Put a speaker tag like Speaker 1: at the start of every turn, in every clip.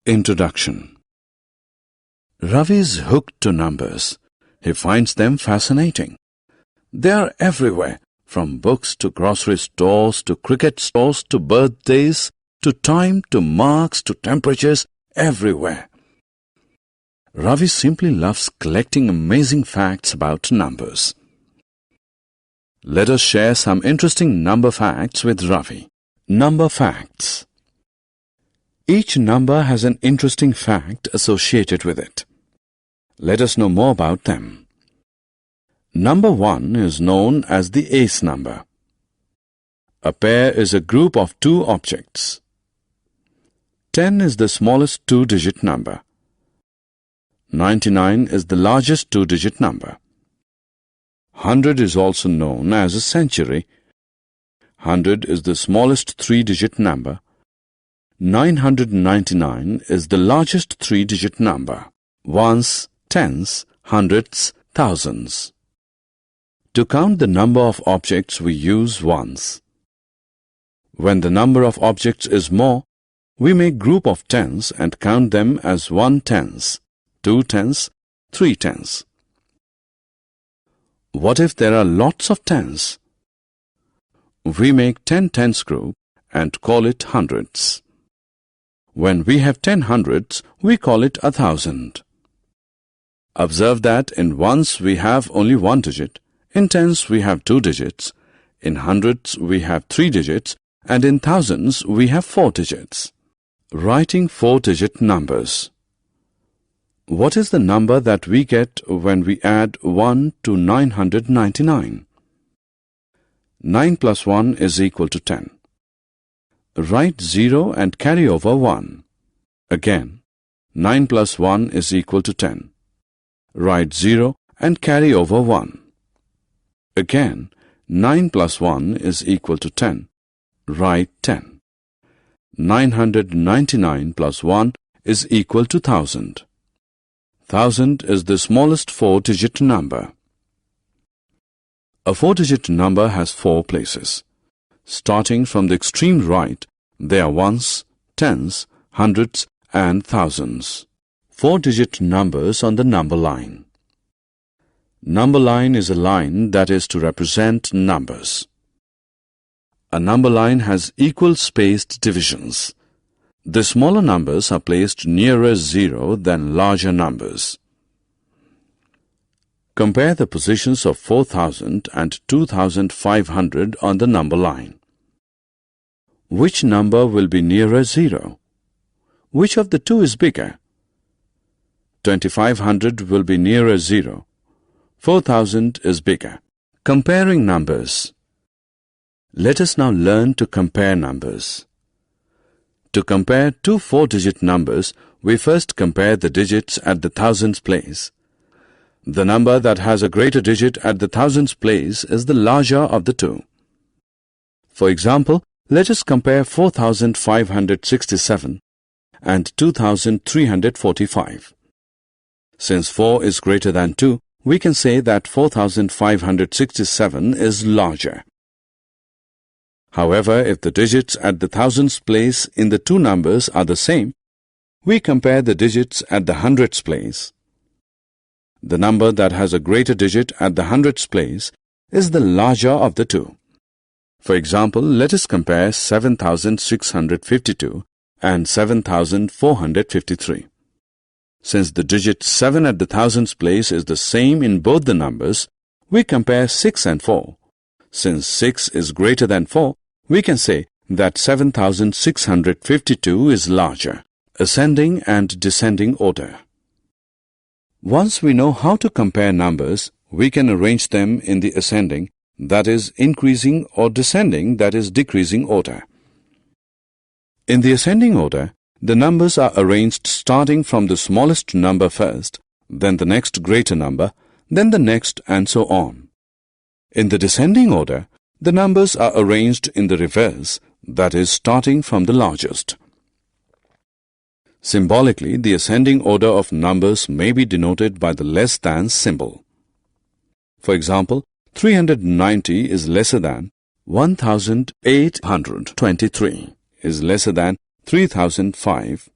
Speaker 1: Introduction. Ravi is hooked to numbers. He finds them fascinating. They are everywhere, from books to grocery stores to cricket stores to birthdays to time to marks to temperatures, everywhere. Ravi simply loves collecting amazing facts about numbers. Let us share some interesting number facts with Ravi. Number facts. Each number has an interesting fact associated with it. Let us know more about them. Number 1 is known as the ace number. A pair is a group of two objects. 10 is the smallest two-digit number. 99 is the largest two-digit number. 100 is also known as a century. 100 is the smallest three-digit number. 999 is the largest three-digit number. Ones, tens, hundreds, thousands. To count the number of objects, we use ones. When the number of objects is more, we make group of tens and count them as 1 tens, 2 tens, 3 tens. What if there are lots of tens? We make 10 tens group and call it hundreds. When we have 10 hundreds, we call it 1,000. Observe that in ones we have only one digit, in tens we have two digits, in hundreds we have three digits, and in thousands we have four digits. Writing four-digit numbers. What is the number that we get when we add 1 to 999? 9 plus 1 is equal to 10. Write 0 and carry over 1. Again, 9 plus 1 is equal to 10. Write 0 and carry over 1. Again, 9 plus 1 is equal to 10. Write 10. 999 plus 1 is equal to 1,000. 1,000 is the smallest four-digit number. A four-digit number has four places. Starting from the extreme right, there are ones, tens, hundreds, and thousands. Four-digit numbers on the number line. Number line is a line that is to represent numbers. A number line has equal spaced divisions. The smaller numbers are placed nearer 0 than larger numbers. Compare the positions of 4,000 and 2,500 on the number line. Which number will be nearer 0? Which of the two is bigger? 2,500 will be nearer 0. 4,000 is bigger. Comparing numbers. Let us now learn to compare numbers. To compare two four-digit numbers, we first compare the digits at the thousands place. The number that has a greater digit at the thousands place is the larger of the two. For example, let us compare 4,567 and 2,345. Since 4 is greater than 2, we can say that 4,567 is larger. However, if the digits at the thousands place in the two numbers are the same, we compare the digits at the hundreds place. The number that has a greater digit at the hundreds place is the larger of the two. For example, let us compare 7,652 and 7,453. Since the digit 7 at the thousands place is the same in both the numbers, we compare 6 and 4. Since 6 is greater than 4, we can say that 7,652 is larger. Ascending and descending order. Once we know how to compare numbers, we can arrange them in the ascending, that is increasing, or descending, that is decreasing order. In the ascending order, the numbers are arranged starting from the smallest number first, then the next greater number, then the next, and so on. In the descending order, the numbers are arranged in the reverse, that is starting from the largest. Symbolically, the ascending order of numbers may be denoted by the less than symbol. For example, 390 is lesser than 1,823 is lesser than 3,005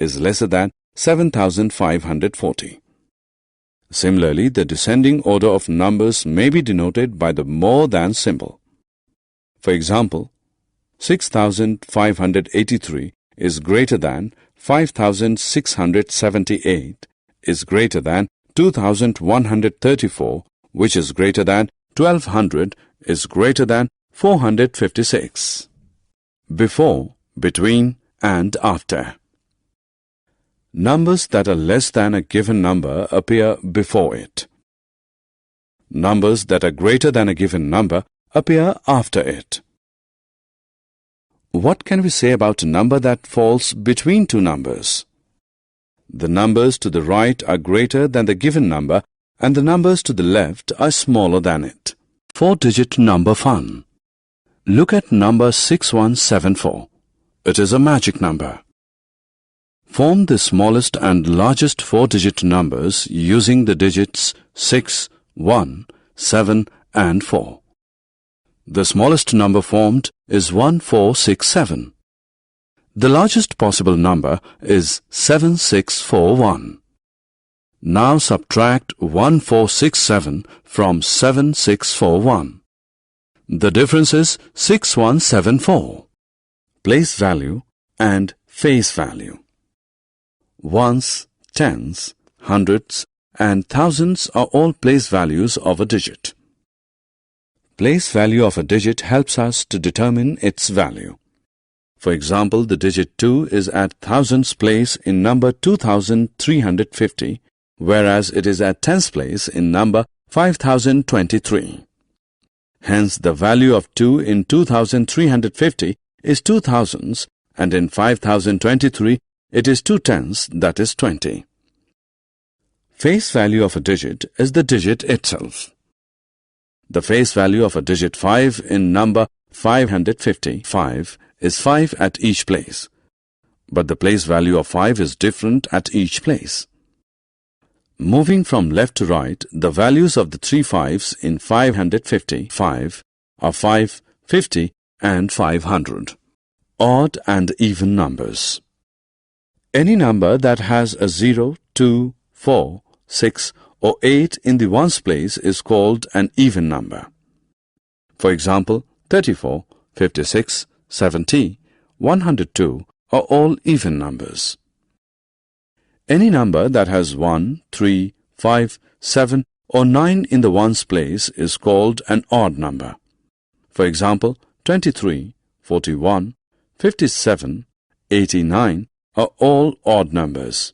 Speaker 1: is lesser than 7,540. Similarly, the descending order of numbers may be denoted by the more than symbol. For example, 6,583 is greater than 5,678 is greater than 2,134, which is greater than 1,200 is greater than 456. Before, between, and after. Numbers that are less than a given number appear before it. Numbers that are greater than a given number appear after it. What can we say about a number that falls between two numbers? The numbers to the right are greater than the given number and the numbers to the left are smaller than it. 4-digit number fun. Look at number 6174. It is a magic number. Form the smallest and largest 4-digit numbers using the digits 6, 1, 7 and 4. The smallest number formed is 1467. The largest possible number is 7641. Now subtract 1467 from 7641. The difference is 6174. Place value and face value. Ones, tens, hundreds and thousands are all place values of a digit. Place value of a digit helps us to determine its value. For example, the digit 2 is at thousands place in number 2350, whereas it is at tens place in number 5023. Hence, the value of 2 in 2350 is 2 thousands and in 5023 it is 2 tens, that is 20. Face value of a digit is the digit itself. The face value of a digit 5 in number 555 is 5 at each place, but the place value of 5 is different at each place. Moving from left to right, the values of the three 5s in 555 are 5, 50 and 500. Odd and even numbers. Any number that has a 0, 2, 4, 6 or 8 in the ones place is called an even number. For example, 34, 56, 70, 102 are all even numbers. Any number that has 1, 3, 5, 7 or 9 in the ones place is called an odd number. For example, 23, 41, 57, 89 are all odd numbers.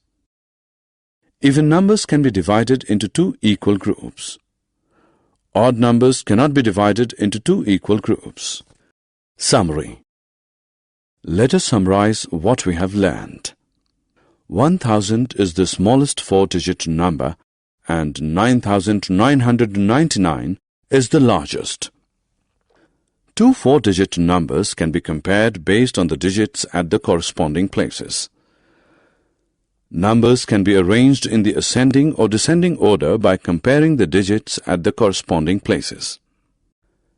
Speaker 1: Even numbers can be divided into two equal groups. Odd numbers cannot be divided into two equal groups. Summary. Let us summarize what we have learned. 1000 is the smallest 4-digit number and 9999 is the largest. Two 4-digit numbers can be compared based on the digits at the corresponding places. Numbers can be arranged in the ascending or descending order by comparing the digits at the corresponding places.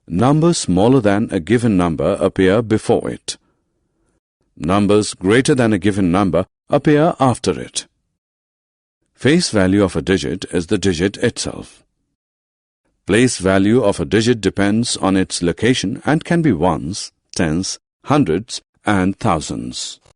Speaker 1: Numbers smaller than a given number appear before it. Numbers greater than a given number appear after it. Face value of a digit is the digit itself. Place value of a digit depends on its location and can be ones, tens, hundreds and thousands.